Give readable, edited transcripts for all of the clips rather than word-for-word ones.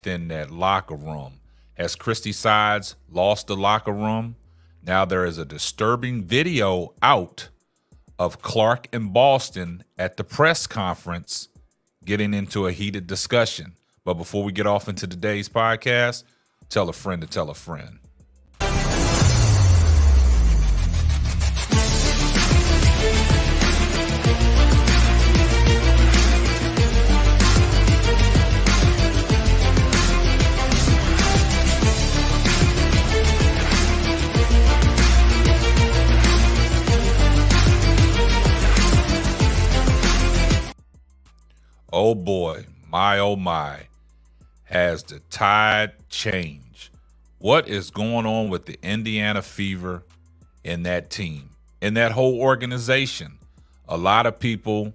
in that locker room. Has Christy Sides lost the locker room? Now there is a disturbing video out of Clark and Boston at the press conference getting into a heated discussion. But before we get off into today's podcast, tell a friend to tell a friend. Oh boy, my oh my, has the tide changed? What is going on with the Indiana Fever in that team, in that whole organization? A lot of people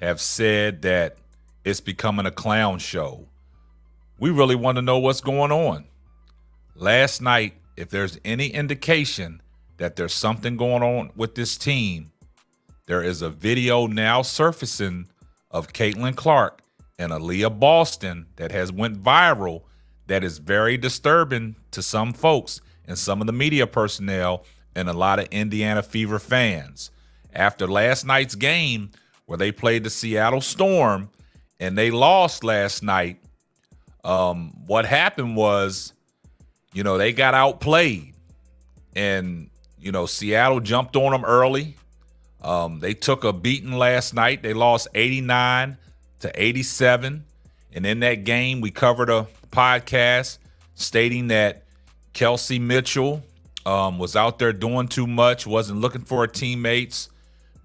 have said that it's becoming a clown show. We really want to know what's going on. Last night, if there's any indication that there's something going on with this team, there is a video now surfacing of Caitlin Clark and Aliyah Boston that has went viral that is very disturbing to some folks and some of the media personnel and a lot of Indiana Fever fans. After last night's game where they played the Seattle Storm and they lost last night, what happened was, they got outplayed and, Seattle jumped on them early. They took a beating last night. They lost 89-87. And in that game, we covered a podcast stating that Kelsey Mitchell was out there doing too much, wasn't looking for her teammates,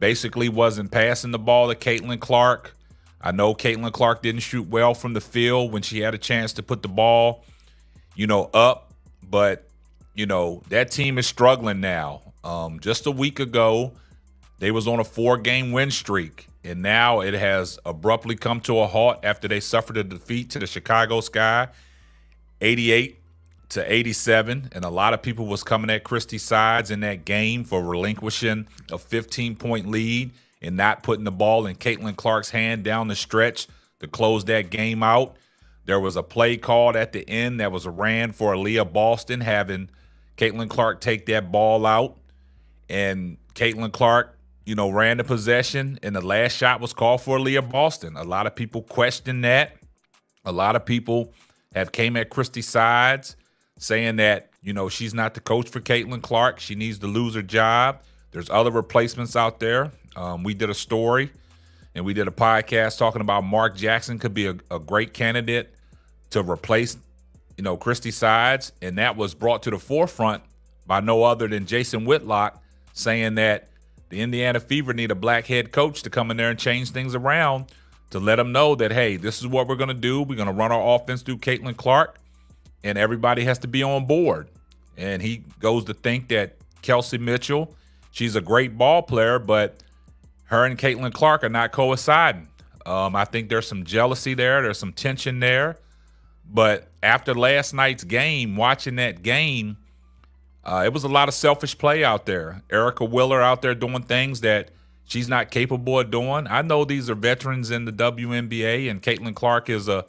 basically wasn't passing the ball to Caitlin Clark. I know Caitlin Clark didn't shoot well from the field when she had a chance to put the ball, up. But, that team is struggling now. Just a week ago, they was on a 4-game win streak, and now it has abruptly come to a halt after they suffered a defeat to the Chicago Sky, 88-87, and a lot of people was coming at Christy Sides in that game for relinquishing a 15-point lead and not putting the ball in Caitlin Clark's hand down the stretch to close that game out. There was a play called at the end that was ran for Aliyah Boston, having Caitlin Clark take that ball out, and Caitlin Clark ran the possession, and the last shot was called for Aliyah Boston. A lot of people question that. A lot of people have came at Christy Sides saying that, she's not the coach for Caitlin Clark. She needs to lose her job. There's other replacements out there. We did a story, and we did a podcast talking about Mark Jackson could be a great candidate to replace, Christy Sides, and that was brought to the forefront by no other than Jason Whitlock, saying that the Indiana Fever need a black head coach to come in there and change things around to let them know that, hey, this is what we're going to do. We're going to run our offense through Caitlin Clark, and everybody has to be on board. And he goes to think that Kelsey Mitchell, she's a great ball player, but her and Caitlin Clark are not coinciding. I think there's some jealousy there. There's some tension there. But after last night's game, watching that game, it was a lot of selfish play out there. Erica Wheeler out there doing things that she's not capable of doing. I know these are veterans in the WNBA, and Caitlin Clark is a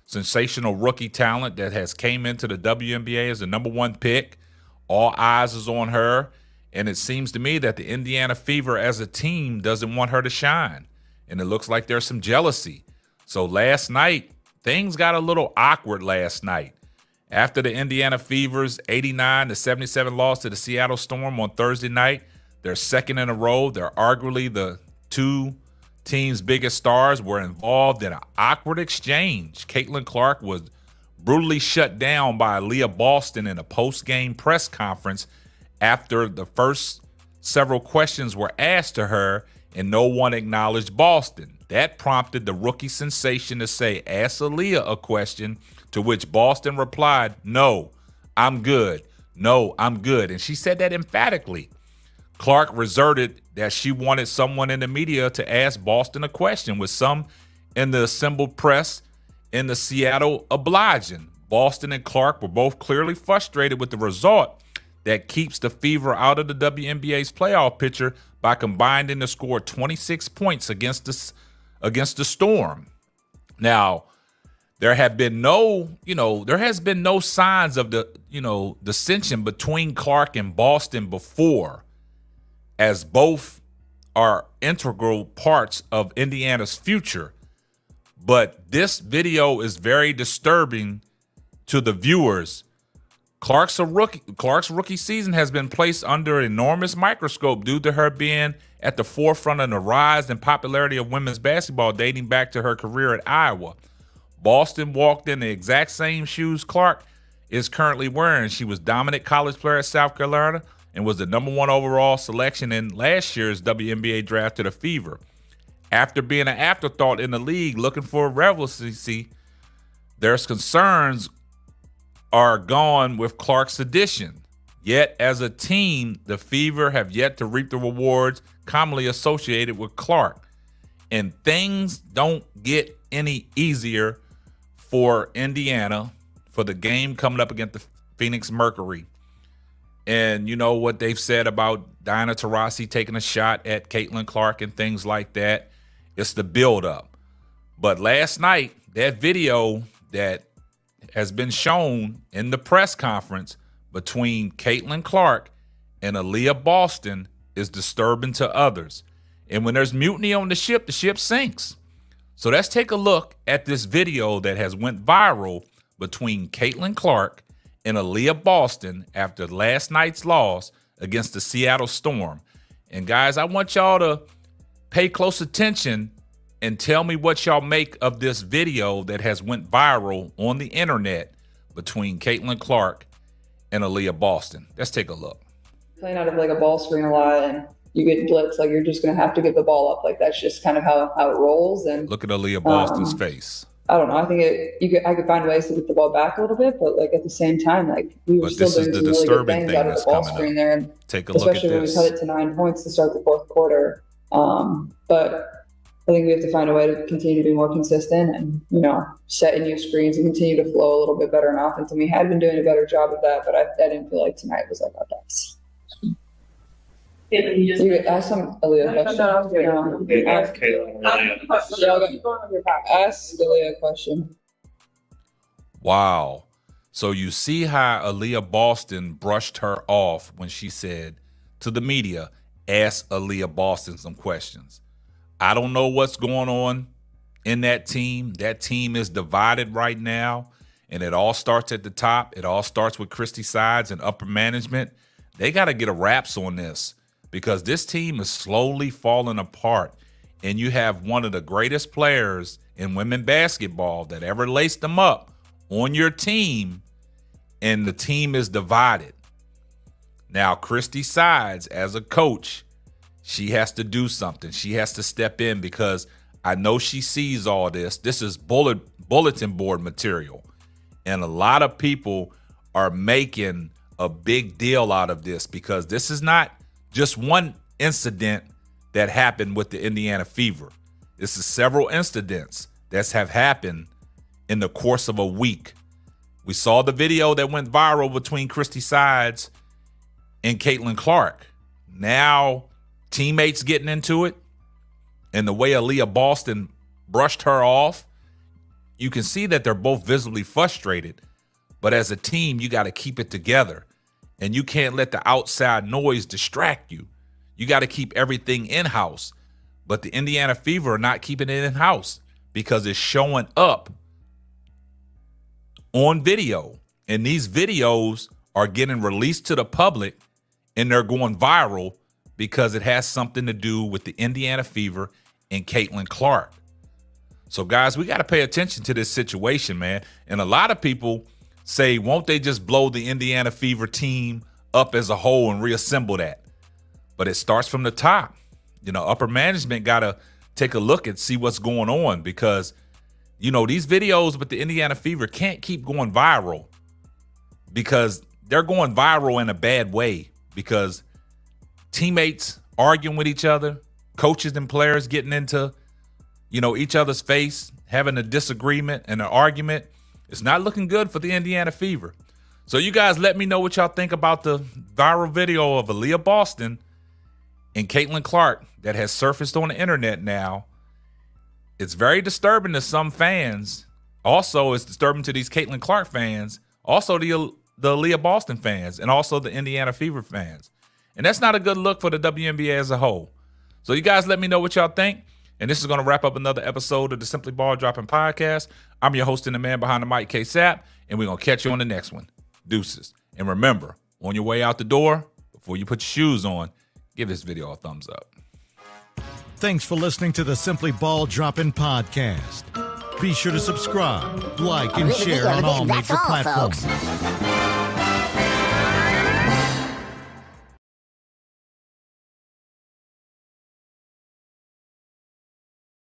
sensational rookie talent that has came into the WNBA as the #1 pick. All eyes is on her, and it seems to me that the Indiana Fever as a team doesn't want her to shine, and it looks like there's some jealousy. So last night, things got a little awkward last night. After the Indiana Fever's 89-77 loss to the Seattle Storm on Thursday night, they're second in a row. They're arguably the two team's biggest stars were involved in an awkward exchange. Caitlin Clark was brutally shut down by Aliyah Boston in a post-game press conference after the first several questions were asked to her and no one acknowledged Boston. That prompted the rookie sensation to say, ask Aliyah a question, to which Boston replied, no, I'm good. No, I'm good. And she said that emphatically. Clark reserted that she wanted someone in the media to ask Boston a question, with some in the assembled press in the Seattle obliging. Boston and Clark were both clearly frustrated with the result that keeps the Fever out of the WNBA's playoff picture by combining to score 26 points against the Storm. Now, there have been no, there has been no signs of the, dissension between Clark and Boston before, as both are integral parts of Indiana's future. But this video is very disturbing to the viewers. Clark's rookie season has been placed under an enormous microscope due to her being at the forefront of the rise and popularity of women's basketball dating back to her career at Iowa. Boston walked in the exact same shoes Clark is currently wearing. She was dominant college player at South Carolina and was the #1 overall selection in last year's WNBA draft to the Fever. After being an afterthought in the league looking for relevancy, there's concerns are gone with Clark's addition. Yet, as a team, the Fever have yet to reap the rewards commonly associated with Clark. And things don't get any easier for Indiana for the game coming up against the Phoenix Mercury. And you know what they've said about Diana Taurasi taking a shot at Caitlin Clark and things like that. It's the buildup. But last night, that video that has been shown in the press conference between Caitlin Clark and Aliyah Boston is disturbing to others. And when there's mutiny on the ship sinks. So let's take a look at this video that has went viral between Caitlin Clark and Aliyah Boston after last night's loss against the Seattle Storm. And guys, I want y'all to pay close attention and tell me what y'all make of this video that has went viral on the internet between Caitlin Clark and Aliyah Boston. Let's take a look. Playing out of like a ball screen a lot and you get blitzed, like you're just going to have to give the ball up. Like that's just kind of how it rolls. And look at Aliyah Boston's face. I don't know. I think I could find ways to get the ball back a little bit, but like at the same time, like we were still doing some really good things out of the ball screen there. And take a look at this. Especially when we cut it to 9 points to start the fourth quarter. But I think we have to find a way to continue to be more consistent and, set new screens and continue to flow a little bit better in offense. And we had been doing a better job of that, but I didn't feel like tonight was like our best. You ask some Aliyah question. Ask Aliyah a question. Wow. So you see how Aliyah Boston brushed her off when she said to the media, ask Aliyah Boston some questions. I don't know what's going on in that team. That team is divided right now, and it all starts at the top. It all starts with Christy Sides and upper management. They got to get a wraps on this because this team is slowly falling apart, and you have one of the greatest players in women basketball that ever laced them up on your team, and the team is divided. Now, Christy Sides, as a coach, she has to do something. She has to step in because I know she sees all this. This is bulletin board material. And a lot of people are making a big deal out of this because this is not just one incident that happened with the Indiana Fever. This is several incidents that have happened in the course of a week. We saw the video that went viral between Christy Sides and Caitlin Clark. Now teammates getting into it, and the way Aliyah Boston brushed her off, you can see that they're both visibly frustrated. But as a team, you got to keep it together, and you can't let the outside noise distract you. You got to keep everything in-house. But the Indiana Fever are not keeping it in-house because it's showing up on video, and these videos are getting released to the public, and they're going viral because it has something to do with the Indiana Fever and Caitlin Clark. So, guys, we got to pay attention to this situation, man. And a lot of people say, won't they just blow the Indiana Fever team up as a whole and reassemble that? But it starts from the top. Upper management got to take a look and see what's going on because, these videos with the Indiana Fever can't keep going viral because they're going viral in a bad way because teammates arguing with each other, coaches and players getting into, each other's face, having a disagreement and an argument. It's not looking good for the Indiana Fever. So you guys let me know what y'all think about the viral video of Aliyah Boston and Caitlin Clark that has surfaced on the internet now. It's very disturbing to some fans, Also, it's disturbing to these Caitlin Clark fans, also the Aliyah Boston fans, and also the Indiana Fever fans. And that's not a good look for the WNBA as a whole. So you guys let me know what y'all think. And this is going to wrap up another episode of the Simply Ball Dropping Podcast. I'm your host and the man behind the mic, K-Sap, and we're going to catch you on the next one. Deuces. And remember, on your way out the door, before you put your shoes on, give this video a thumbs up. Thanks for listening to the Simply Ball Dropping Podcast. Be sure to subscribe, like, and share on all major platforms. Folks.